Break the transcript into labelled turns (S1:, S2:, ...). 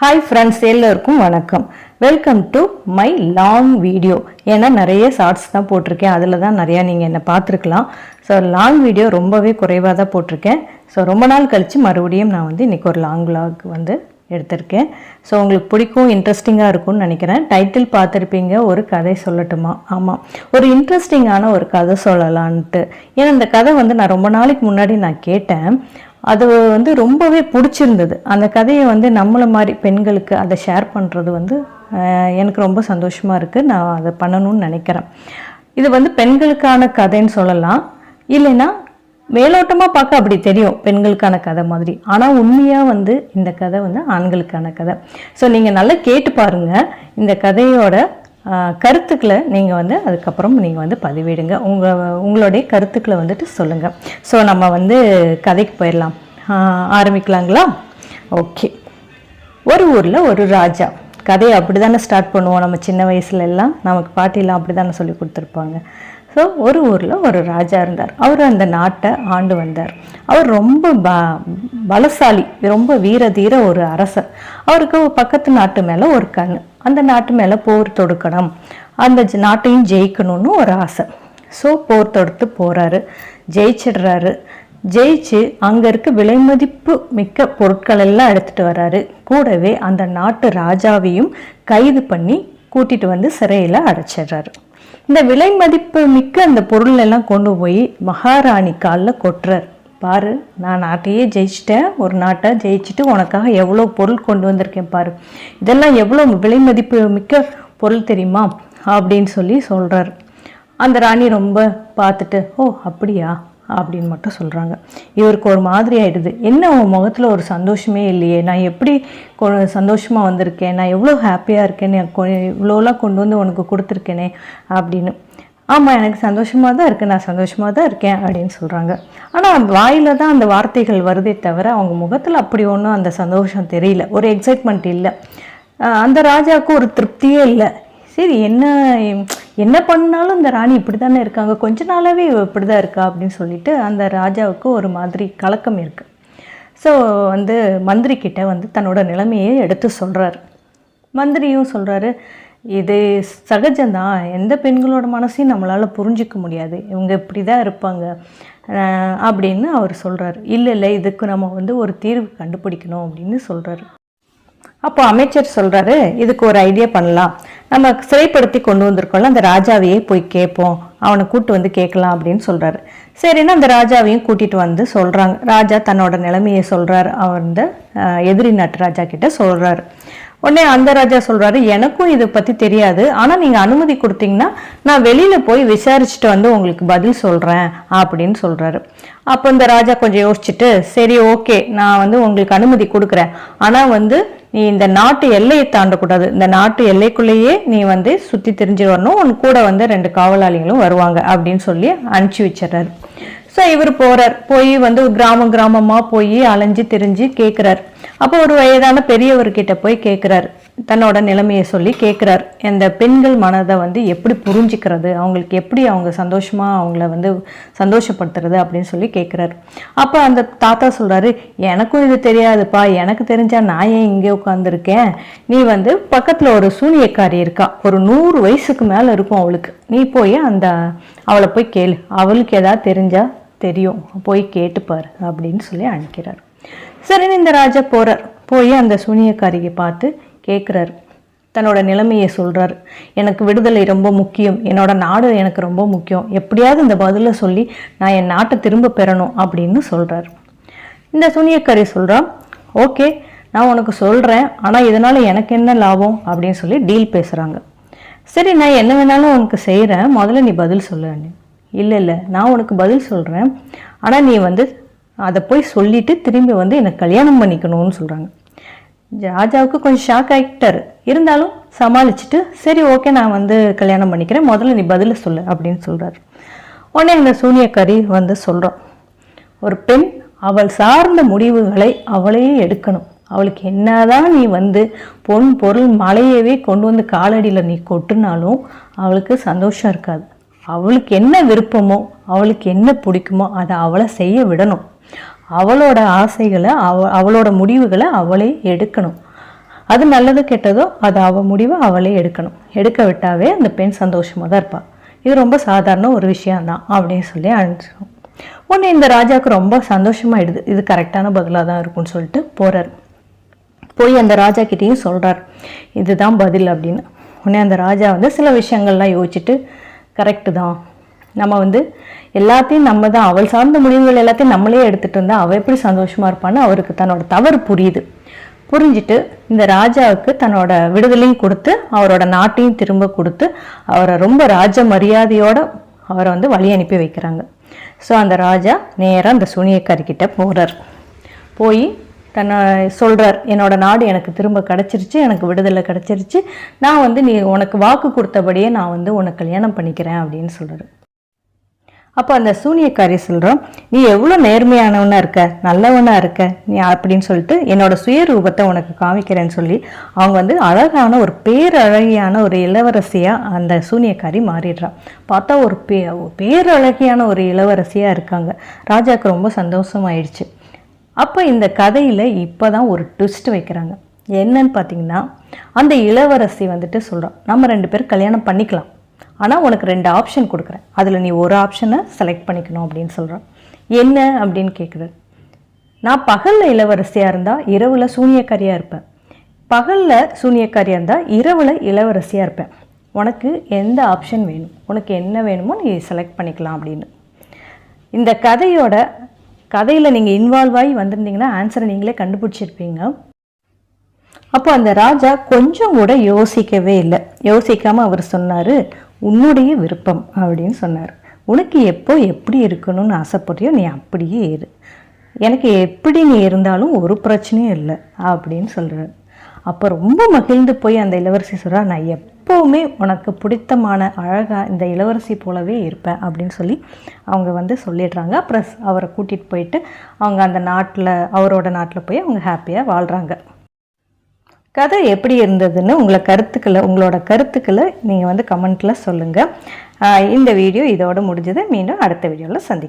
S1: Hi friends, எல்லோருக்கும் வணக்கம். Welcome to my long video. ஏன்னா நிறைய ஷார்ட்ஸ் தான் போட்டிருக்கேன், அதில் தான் நிறையா நீங்கள் என்னை பார்த்துருக்கலாம். ஸோ லாங் வீடியோ ரொம்பவே குறைவாக தான் போட்டிருக்கேன். ஸோ ரொம்ப நாள் கழித்து மறுபடியும் நான் இன்றைக்கி ஒரு லாங் விலாக் எடுத்திருக்கேன். ஸோ உங்களுக்கு பிடிக்கும், இன்ட்ரெஸ்டிங்காக இருக்கும்னு நினைக்கிறேன். டைட்டில் பார்த்துருப்பீங்க, ஒரு கதை சொல்லட்டுமா? ஆமாம், ஒரு இன்ட்ரெஸ்டிங்கான ஒரு கதை சொல்லலான்ட்டு. ஏன்னா இந்த கதை நான் ரொம்ப நாளைக்கு முன்னாடி நான் கேட்டேன். அது ரொம்பவே பிடிச்சிருந்தது. அந்த கதையை நம்மளை மாதிரி பெண்களுக்கு அதை ஷேர் பண்ணுறது எனக்கு ரொம்ப சந்தோஷமாக இருக்குது. நான் அதை பண்ணணும்னு நினைக்கிறேன். இது பெண்களுக்கான கதைன்னு சொல்லலாம், இல்லைன்னா மேலோட்டமாக பார்க்க அப்படி தெரியும் பெண்களுக்கான கதை மாதிரி. ஆனால் உண்மையாக இந்த கதை ஆண்களுக்கான கதை. ஸோ நீங்கள் நல்லா கேட்டு பாருங்கள். இந்த கதையோட கருத்துக்களை நீங்கள் அதுக்கப்புறம் நீங்கள் பதிவிடுங்க. உங்களுடைய கருத்துக்களை சொல்லுங்கள். ஸோ நம்ம கதைக்கு போயிடலாம். ஆரம்பிக்கலாங்களா? ஓகே. ஒரு ஊரில் ஒரு ராஜா. கதையை அப்படி தானே ஸ்டார்ட் பண்ணுவோம் நம்ம சின்ன வயசுல எல்லாம். நமக்கு பாட்டிலாம் அப்படி தானே சொல்லி கொடுத்துருப்பாங்க. ஸோ ஒரு ஊரில் ஒரு ராஜா இருந்தார். அவர் அந்த நாட்டை ஆண்டு வந்தார். அவர் ரொம்ப பலசாலி, ரொம்ப வீரதீர ஒரு அரசர். அவருக்கு பக்கத்து நாட்டு மேலே ஒரு கண். அந்த நாட்டு மேலே போர் தொடுக்கணும், அந்த நாட்டையும் ஜெயிக்கணும்னு ஒரு ஆசை. ஸோ போர் தொடுத்து போகிறாரு, ஜெயிச்சிடுறாரு. ஜெயிச்சு அங்கே இருக்க விலை மதிப்பு மிக்க பொருட்கள் எல்லாம் எடுத்துகிட்டு வர்றாரு. கூடவே அந்த நாட்டு ராஜாவையும் கைது பண்ணி கூட்டிகிட்டு சிறையில் அடைச்சிடுறாரு. இந்த விலை மதிப்பு மிக்க அந்த பொருள் எல்லாம் கொண்டு போய் மகாராணி காலில் கொட்டுறார். பாரு, நான் நாட்டையே ஜெயிச்சிட்டேன், ஒரு நாட்டை ஜெயிச்சுட்டு உனக்காக எவ்வளோ பொருள் கொண்டு வந்திருக்கேன் பாரு, இதெல்லாம் எவ்வளோ விலை மதிப்பு மிக்க பொருள் தெரியுமா அப்படின்னு சொல்கிறார். அந்த ராணி ரொம்ப பார்த்துட்டு, ஓ அப்படியா அப்படின்னு மட்டும் சொல்கிறாங்க. இவருக்கு ஒரு மாதிரி ஆகிடுது. என்ன உன் முகத்தில் ஒரு சந்தோஷமே இல்லையே, நான் எப்படி சந்தோஷமாக வந்திருக்கேன், நான் எவ்வளோ ஹாப்பியாக இருக்கேன்னு, இவ்வளோலாம் கொண்டு உனக்கு கொடுத்துருக்கேனே அப்படின்னு. ஆமாம், எனக்கு சந்தோஷமாக தான் இருக்குது, நான் சந்தோஷமாக தான் இருக்கேன் அப்படின்னு சொல்கிறாங்க. ஆனால் வாயில் தான் அந்த வார்த்தைகள் வருதே தவிர அவங்க முகத்தில் அப்படி ஒன்றும் அந்த சந்தோஷம் தெரியல, ஒரு எக்ஸைட்மெண்ட் இல்லை. அந்த ராஜாவுக்கு ஒரு திருப்தியே இல்லை. சரி, என்ன பண்ணாலும் இந்த ராணி இப்படி தானே இருக்காங்க, கொஞ்ச நாளாகவே இப்படி தான் இருக்கா அப்படின்னு சொல்லிட்டு அந்த ராஜாவுக்கு ஒரு மாதிரி கலக்கம் இருக்குது. ஸோ மந்திரி கிட்ட தன்னோட நிலைமையை எடுத்து சொல்கிறார். மந்திரியும் சொல்கிறாரு, இது சகஜம்தான், எந்த பெண்களோட மனசையும் நம்மளால் புரிஞ்சிக்க முடியாது, இவங்க இப்படி தான் இருப்பாங்க அப்படின்னு அவர் சொல்கிறார். இல்லை, இதுக்கு நம்ம ஒரு தீர்வு கண்டுபிடிக்கணும் அப்படின்னு சொல்கிறாரு. அப்போ அமைச்சர் சொல்கிறாரு, இதுக்கு ஒரு ஐடியா பண்ணலாம். நம்ம சிறைப்படுத்தி கொண்டு வந்திருக்கோம்ல, அந்த ராஜாவையே போய் கேட்போம், அவனை கூப்பிட்டு கேட்கலாம் அப்படின்னு சொல்கிறாரு. சரின்னா அந்த ராஜாவையும் கூட்டிகிட்டு சொல்கிறாங்க. ராஜா தன்னோட நிலைமையை சொல்கிறார். அவர் எதிரி நாட்டு ராஜா கிட்ட சொல்கிறாரு. உடனே அந்த ராஜா சொல்கிறாரு, எனக்கும் இதை பற்றி தெரியாது, ஆனால் நீங்கள் அனுமதி கொடுத்தீங்கன்னா நான் வெளியில் போய் விசாரிச்சுட்டு உங்களுக்கு பதில் சொல்கிறேன் அப்படின்னு சொல்கிறாரு. அப்போ இந்த ராஜா கொஞ்சம் யோசிச்சுட்டு, சரி ஓகே, நான் உங்களுக்கு அனுமதி கொடுக்குறேன், ஆனால் நீ இந்த நாட்டு எல்லையை தாண்டக்கூடாது, இந்த நாட்டு எல்லைக்குள்ளேயே நீ சுற்றி தெரிஞ்சு வரணும், உன் கூட 2 காவலாளிகளும் வருவாங்க அப்படின்னு சொல்லி அனுப்பிச்சி வச்சிடறாரு. ஸோ இவர் போகிறார். போய் கிராமமாக போய் அலைஞ்சு திரிஞ்சு கேட்குறார். அப்போ ஒரு வயதான பெரியவர்கிட்ட போய் கேட்குறார், தன்னோட நிலைமையை சொல்லி கேட்குறார். இந்த பெண்கள் மனதை எப்படி புரிஞ்சுக்கிறது, அவங்களுக்கு எப்படி அவங்க சந்தோஷமாக அவங்கள சந்தோஷப்படுத்துறது அப்படின்னு சொல்லி கேட்குறாரு. அப்போ அந்த தாத்தா சொல்கிறாரு, எனக்கும் இது தெரியாதுப்பா, எனக்கு தெரிஞ்சா நான் ஏன் இங்கே உட்காந்துருக்கேன், நீ பக்கத்தில் ஒரு சூனியக்காரி இருக்கா, ஒரு 100 வயசுக்கு மேலே இருக்கும் அவளுக்கு, நீ போய் அவளை போய் கேளு, அவளுக்கு ஏதாவது தெரிஞ்சா தெரியும், போய் கேட்டுப்பார் அப்படின்னு சொல்லி அனுப்பிக்கிறார். சரின்னு இந்த ராஜா போகிறார். போய் அந்த சூனியக்காரியை பார்த்து கேட்குறாரு, தன்னோட நிலைமையை சொல்கிறார். எனக்கு விடுதலை ரொம்ப முக்கியம், என்னோட நாடு எனக்கு ரொம்ப முக்கியம், எப்படியாவது இந்த பதிலை சொல்லி நான் என் நாட்டை திரும்ப பெறணும் அப்படின்னு சொல்கிறார். இந்த சூனியக்காரி சொல்கிறா, ஓகே நான் உனக்கு சொல்கிறேன், ஆனால் இதனால் எனக்கு என்ன லாபம் அப்படின்னு சொல்லி டீல் பேசுகிறாங்க. சரி, நான் என்ன வேணாலும் உனக்கு செய்கிறேன், முதல்ல நீ பதில் சொல்ல. இல்லை, நான் உனக்கு பதில் சொல்கிறேன், ஆனால் நீ அதை போய் சொல்லிவிட்டு திரும்பி எனக்கு கல்யாணம் பண்ணிக்கணும்னு சொல்கிறாங்க. ராஜாவுக்கு கொஞ்சம் ஷாக் ஆகிட்டார். இருந்தாலும் சமாளிச்சுட்டு, சரி ஓகே நான் கல்யாணம் பண்ணிக்கிறேன், முதல்ல நீ பதில் சொல்லு அப்படின்னு சொல்கிறார். உடனே அந்த சூனியக்காரி சொல்கிறான், ஒரு பெண் அவள் சார்ந்த முடிவுகளை அவளையே எடுக்கணும், அவளுக்கு என்னதான் நீ பொன் பொருள் மலையவே கொண்டு காலடியில் நீ கொட்டுனாலும் அவளுக்கு சந்தோஷம் இருக்காது. அவளுக்கு என்ன விருப்பமோ, அவளுக்கு என்ன பிடிக்குமோ அதை அவளை செய்ய விடணும். அவளோட ஆசைகளை அவளோட முடிவுகளை அவளே எடுக்கணும். அது நல்லது கெட்டதோ அது அவள் முடிவை அவளே எடுக்கணும். எடுக்க விட்டாவே அந்த பெண் சந்தோஷமாக தான் இருப்பாள். இது ரொம்ப சாதாரண ஒரு விஷயம்தான் அப்படின்னு சொல்லி அனுப்பிச்சிடும். உடனே இந்த ராஜாவுக்கு ரொம்ப சந்தோஷமாயிடுது. இது கரெக்டான பதிலாக தான் இருக்கும்னு சொல்லிட்டு போகிறார். போய் அந்த ராஜா கிட்டேயும் சொல்கிறார், இதுதான் பதில் அப்படின்னு. உடனே அந்த ராஜா வந்து சில விஷயங்கள்லாம் யோசிச்சுட்டு, கரெக்டு தான், நம்ம வந்து எல்லாத்தையும் நம்ம தான், அவள் சார்ந்த முடிவுகள் எல்லாத்தையும் நம்மளே எடுத்துகிட்டு இருந்தால் அவள் எப்படி சந்தோஷமாக இருப்பான்னு அவருக்கு தன்னோட தவறு புரியுது. புரிஞ்சுட்டு இந்த ராஜாவுக்கு தன்னோட விடுதலையும் கொடுத்து அவரோட நாட்டையும் திரும்ப கொடுத்து அவரை ரொம்ப ராஜ மரியாதையோடு அவரை வந்து வழி அனுப்பி வைக்கிறாங்க. ஸோ அந்த ராஜா நேராக அந்த சூனியக்காரிக்கிட்ட போகிறார். போய் தன்னை சொல்கிறார், என்னோட நாடு எனக்கு திரும்ப கிடச்சிருச்சு, எனக்கு விடுதலை கிடச்சிருச்சு, நான் வந்து நீ உனக்கு வாக்கு கொடுத்தபடியே நான் வந்து உனக்கு கல்யாணம் பண்ணிக்கிறேன் அப்படின்னு சொல்கிறார். அப்போ அந்த சூனியக்காரி சொல்கிறோம், நீ எவ்வளோ நேர்மையானவனாக இருக்க, நல்லவனாக இருக்க நீ அப்படின்னு சொல்லிட்டு என்னோட சுயரூபத்தை உனக்கு காமிக்கிறேன்னு சொல்லி அவங்க வந்து அழகான ஒரு பேரழகியான ஒரு இளவரசியாக அந்த சூனியக்காரி மாறிடுறான். பார்த்தா ஒரு பேரழகியான ஒரு இளவரசியாக இருக்காங்க. ராஜாவுக்கு ரொம்ப சந்தோஷமாயிடுச்சு. அப்போ இந்த கதையில் இப்போ தான் ஒரு ட்விஸ்ட் வைக்கிறாங்க. என்னன்னு பார்த்தீங்கன்னா, அந்த இளவரசி வந்துட்டு சொல்கிறான், நம்ம 2 பேரும் கல்யாணம் பண்ணிக்கலாம், ஆனால் உனக்கு 2 ஆப்ஷன் கொடுக்குறேன், அதில் நீ ஒரு ஆப்ஷனை செலக்ட் பண்ணிக்கணும் அப்படின்னு சொல்கிறான். என்ன அப்படின்னு கேட்குறது. நான் பகலில் இளவரசியாக இருந்தால் இரவில் சூனியக்காரியாக இருப்பேன், பகலில் சூனியக்காரியாக இருந்தால் இரவில் இளவரசியாக இருப்பேன், உனக்கு எந்த ஆப்ஷன் வேணும், உனக்கு என்ன வேணுமோ நீ செலக்ட் பண்ணிக்கலாம் அப்படின்னு. இந்த கதையில் நீங்கள் இன்வால்வ் ஆகி வந்திருந்தீங்கன்னா ஆன்சரை நீங்களே கண்டுபிடிச்சிருப்பீங்க. அப்போ அந்த ராஜா கொஞ்சம் கூட யோசிக்கவே இல்லை. யோசிக்காமல் அவர் சொன்னார், உன்னுடைய விருப்பம் அப்படின்னு சொன்னார். உனக்கு எப்போ எப்படி இருக்கணும்னு ஆசைப்படுறியோ நீ அப்படியே இரு, எனக்கு எப்படி நீ இருந்தாலும் ஒரு பிரச்சனையும் இல்லை அப்படின்னு சொல்கிறார். அப்போ ரொம்ப மகிழ்ந்து போய் அந்த இளவரசி சொல்கிறா, நான் எப்போவுமே உனக்கு பிடித்தமான அழகாக இந்த இளவரசி போலவே இருப்பேன் அப்படின்னு சொல்லி அவங்க வந்து சொல்லிடுறாங்க. அப்புறம் அவரை கூட்டிகிட்டு போயிட்டு அவங்க அந்த அவரோட நாட்டில் போய் அவங்க ஹாப்பியாக வாழ்கிறாங்க. கதை எப்படி இருந்ததுன்னு உங்களோட கருத்துக்களை நீங்கள் வந்து கமெண்ட்டில் சொல்லுங்கள். இந்த வீடியோ இதோடு முடிஞ்சது. மீண்டும் அடுத்த வீடியோவில் சந்திக்கிறேன்.